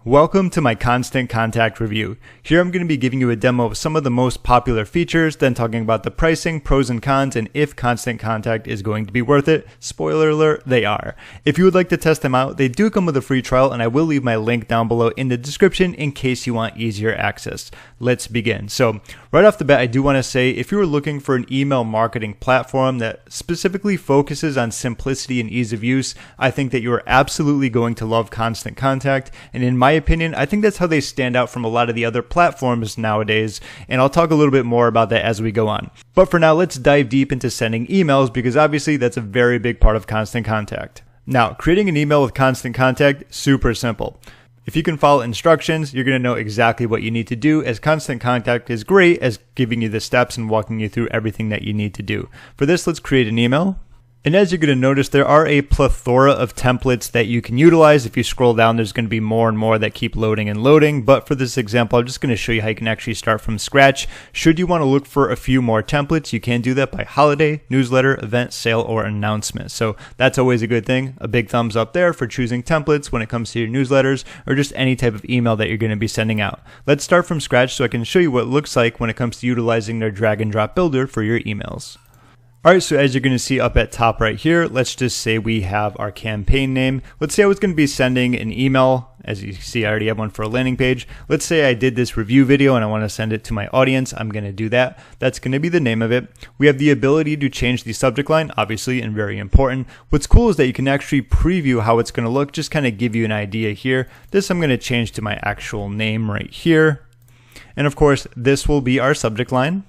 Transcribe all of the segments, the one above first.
Welcome to my Constant Contact review. Here I'm going to be giving you a demo of some of the most popular features, then talking about the pricing, pros and cons, and if Constant Contact is going to be worth it. Spoiler alert, they are. If you would like to test them out, they do come with a free trial, and I will leave my link down below in the description in case you want easier access. Let's begin. So right off the bat, I do want to say if you are looking for an email marketing platform that specifically focuses on simplicity and ease of use, I think that you are absolutely going to love Constant Contact. And in my opinion, I think that's how they stand out from a lot of the other platforms nowadays, and I'll talk a little bit more about that as we go on. But for now, let's dive deep into sending emails because obviously that's a very big part of Constant Contact. Now, creating an email with Constant Contact, super simple. If you can follow instructions, you're going to know exactly what you need to do, as Constant Contact is great as giving you the steps and walking you through everything that you need to do. For this, let's create an email. And as you're going to notice, there are a plethora of templates that you can utilize. If you scroll down, there's going to be more and more that keep loading and loading. But for this example, I'm just going to show you how you can actually start from scratch. Should you want to look for a few more templates, you can do that by holiday, newsletter, event, sale, or announcement. So that's always a good thing. A big thumbs up there for choosing templates when it comes to your newsletters or just any type of email that you're going to be sending out. Let's start from scratch so I can show you what it looks like when it comes to utilizing their drag and drop builder for your emails. Alright, so as you're going to see up at top right here, let's just say we have our campaign name. Let's say I was going to be sending an email. As you see, I already have one for a landing page. Let's say I did this review video and I want to send it to my audience. I'm going to do that. That's going to be the name of it. We have the ability to change the subject line, obviously, and very important. What's cool is that you can actually preview how it's going to look, just kind of give you an idea here. This I'm going to change to my actual name right here. And of course, this will be our subject line.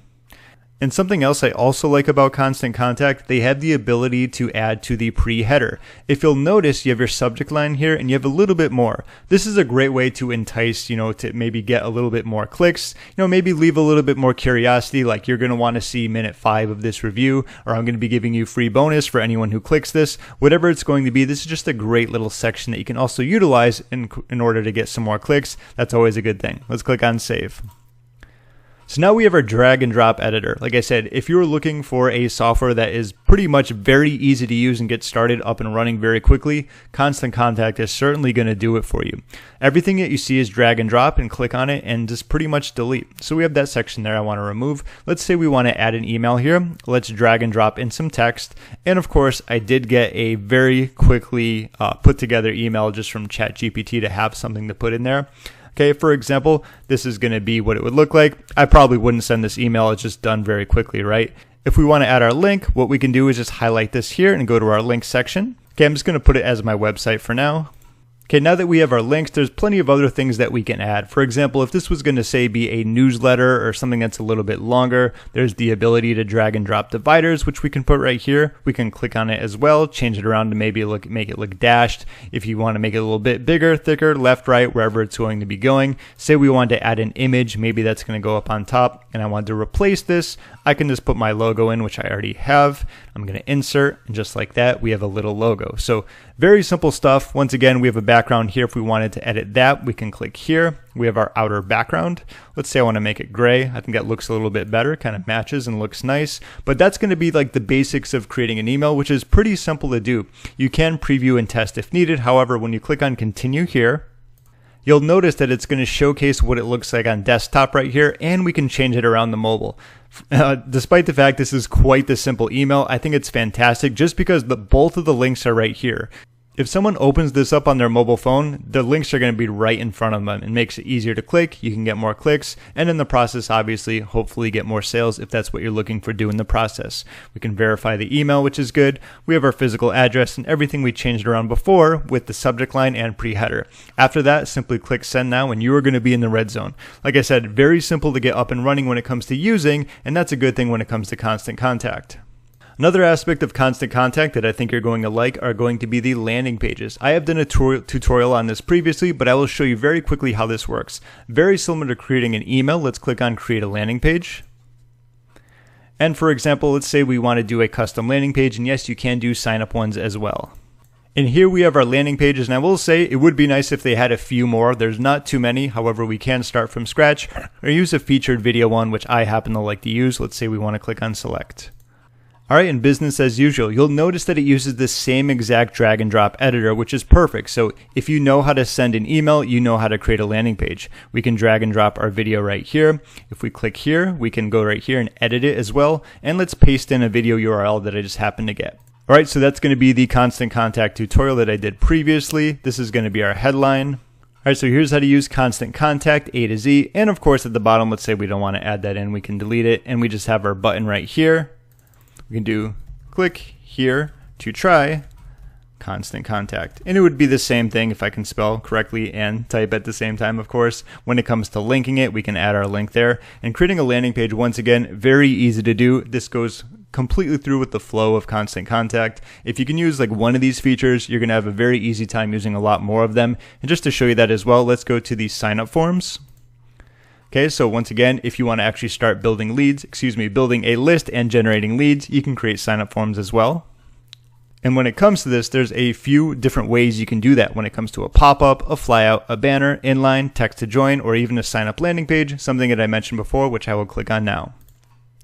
And something else I also like about Constant Contact, they have the ability to add to the pre-header. If you'll notice, you have your subject line here and you have a little bit more. This is a great way to entice, to maybe get a little bit more clicks, maybe leave a little bit more curiosity, like you're going to want to see minute 5 of this review, or I'm going to be giving you free bonus for anyone who clicks this. Whatever it's going to be, this is just a great little section that you can also utilize in order to get some more clicks. That's always a good thing. Let's click on save. So now we have our drag and drop editor. Like I said, if you're looking for a software that is pretty much very easy to use and get started up and running very quickly, Constant Contact is certainly going to do it for you. Everything that you see is drag and drop, and click on it and just pretty much delete. So we have that section there I want to remove. Let's say we want to add an email here. Let's drag and drop in some text. And of course, I did get a very quickly put together email just from ChatGPT to have something to put in there. Okay, for example, this is going to be what it would look like. I probably wouldn't send this email. It's just done very quickly, right? If we want to add our link, what we can do is just highlight this here and go to our link section. Okay, I'm just going to put it as my website for now. Okay, now that we have our links, there's plenty of other things that we can add. For example, if this was going to say be a newsletter or something that's a little bit longer, there's the ability to drag and drop dividers, which we can put right here. We can click on it as well, change it around to maybe make it look dashed. If you want to make it a little bit bigger, thicker, left, right, wherever it's going to be going. Say we want to add an image, maybe that's going to go up on top, and I want to replace this. I can just put my logo in, which I already have. I'm going to insert, and just like that, we have a little logo. So very simple stuff. Once again, we have a background here. If we wanted to edit that, we can click here. We have our outer background. Let's say I want to make it gray. I think that looks a little bit better, kind of matches and looks nice. But that's going to be like the basics of creating an email, which is pretty simple to do. You can preview and test if needed. However, when you click on continue here, you'll notice that it's going to showcase what it looks like on desktop right here, and we can change it around the mobile. Despite the fact this is quite the simple email, I think it's fantastic just because both of the links are right here. If someone opens this up on their mobile phone, the links are going to be right in front of them. It makes it easier to click. You can get more clicks, and in the process, obviously, hopefully get more sales if that's what you're looking for doing in the process. We can verify the email, which is good. We have our physical address and everything we changed around before with the subject line and pre-header. After that, simply click send now, and you are going to be in the red zone. Like I said, very simple to get up and running when it comes to using, and that's a good thing when it comes to Constant Contact. Another aspect of Constant Contact that I think you're going to like are going to be the landing pages. I have done a tutorial on this previously, but I will show you very quickly how this works. Very similar to creating an email, let's click on create a landing page. And for example, let's say we want to do a custom landing page, and yes, you can do sign up ones as well. And here we have our landing pages, and I will say it would be nice if they had a few more. There's not too many, however, we can start from scratch or use a featured video one, which I happen to like to use. Let's say we want to click on select. Alright, in business as usual, you'll notice that it uses the same exact drag and drop editor, which is perfect. So if you know how to send an email, you know how to create a landing page. We can drag and drop our video right here. If we click here, we can go right here and edit it as well. And let's paste in a video URL that I just happened to get. Alright, so that's going to be the Constant Contact tutorial that I did previously. This is going to be our headline. Alright, so here's how to use Constant Contact A to Z. And of course at the bottom, let's say we don't want to add that in, we can delete it. And we just have our button right here. We can do click here to try Constant Contact. And it would be the same thing if I can spell correctly and type at the same time, of course. When it comes to linking it, we can add our link there. And creating a landing page, once again, very easy to do. This goes completely through with the flow of Constant Contact. If you can use like one of these features, you're going to have a very easy time using a lot more of them. And just to show you that as well, let's go to the sign up forms. Okay, so once again, if you want to actually start building building a list and generating leads, you can create sign-up forms as well. And when it comes to this, there's a few different ways you can do that when it comes to a pop-up, a flyout, a banner, inline, text to join, or even a sign-up landing page, something that I mentioned before, which I will click on now.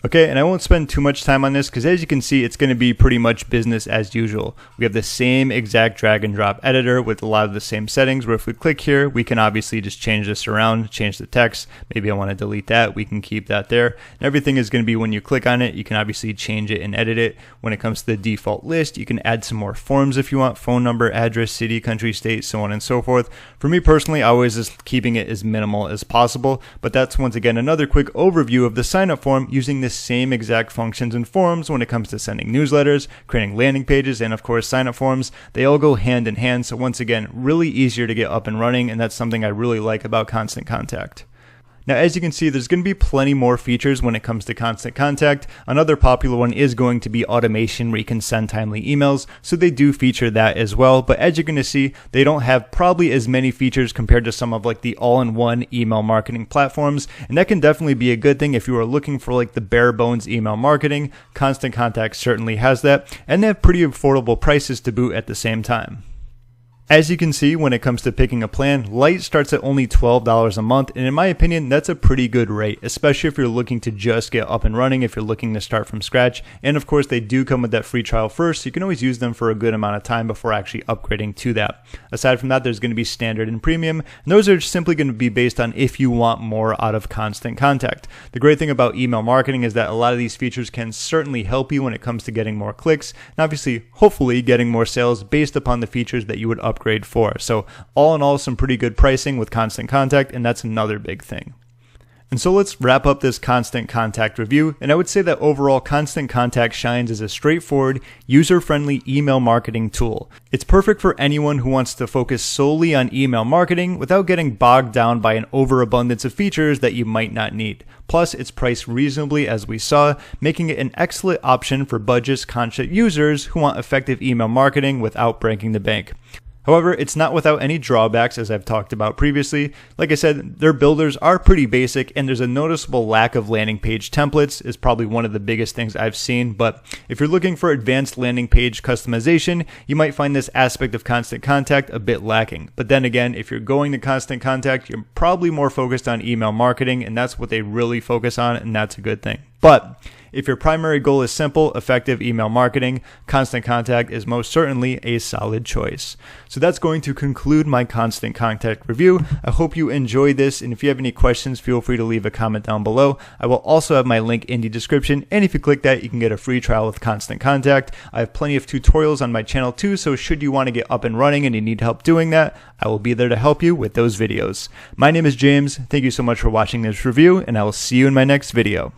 Okay, and I won't spend too much time on this because as you can see, it's going to be pretty much business as usual. We have the same exact drag and drop editor with a lot of the same settings where if we click here, we can obviously just change this around, change the text. Maybe I want to delete that. We can keep that there. And everything is going to be when you click on it, you can obviously change it and edit it. When it comes to the default list, you can add some more forms if you want, phone number, address, city, country, state, so on and so forth. For me personally, I always just keeping it as minimal as possible, but that's once again another quick overview of the sign up form using this same exact functions and forms when it comes to sending newsletters, creating landing pages, and of course sign up forms. They all go hand in hand. So once again, really easier to get up and running. And that's something I really like about Constant Contact. Now, as you can see, there's going to be plenty more features when it comes to Constant Contact. Another popular one is going to be automation where you can send timely emails. So they do feature that as well. But as you're going to see, they don't have probably as many features compared to some of like the all-in-one email marketing platforms. And that can definitely be a good thing if you are looking for like the bare bones email marketing. Constant Contact certainly has that. And they have pretty affordable prices to boot at the same time. As you can see, when it comes to picking a plan, Lite starts at only $12 a month, and in my opinion, that's a pretty good rate, especially if you're looking to just get up and running, if you're looking to start from scratch. And of course, they do come with that free trial first, so you can always use them for a good amount of time before actually upgrading to that. Aside from that, there's going to be standard and premium, and those are simply going to be based on if you want more out of Constant Contact. The great thing about email marketing is that a lot of these features can certainly help you when it comes to getting more clicks, and obviously, hopefully, getting more sales based upon the features that you would upgrade for. So all in all, some pretty good pricing with Constant Contact, and that's another big thing. And so let's wrap up this Constant Contact review, and I would say that overall Constant Contact shines as a straightforward, user-friendly email marketing tool. It's perfect for anyone who wants to focus solely on email marketing without getting bogged down by an overabundance of features that you might not need. Plus, it's priced reasonably as we saw, making it an excellent option for budget-conscious users who want effective email marketing without breaking the bank. However, it's not without any drawbacks, as I've talked about previously. Like I said, their builders are pretty basic, and there's a noticeable lack of landing page templates is probably one of the biggest things I've seen. But if you're looking for advanced landing page customization, you might find this aspect of Constant Contact a bit lacking. But then again, if you're going to Constant Contact, you're probably more focused on email marketing, and that's what they really focus on, and that's a good thing. But if your primary goal is simple, effective email marketing, Constant Contact is most certainly a solid choice. So that's going to conclude my Constant Contact review. I hope you enjoyed this, and if you have any questions, feel free to leave a comment down below. I will also have my link in the description, and if you click that, you can get a free trial with Constant Contact. I have plenty of tutorials on my channel too, so should you want to get up and running and you need help doing that, I will be there to help you with those videos. My name is James. Thank you so much for watching this review, and I will see you in my next video.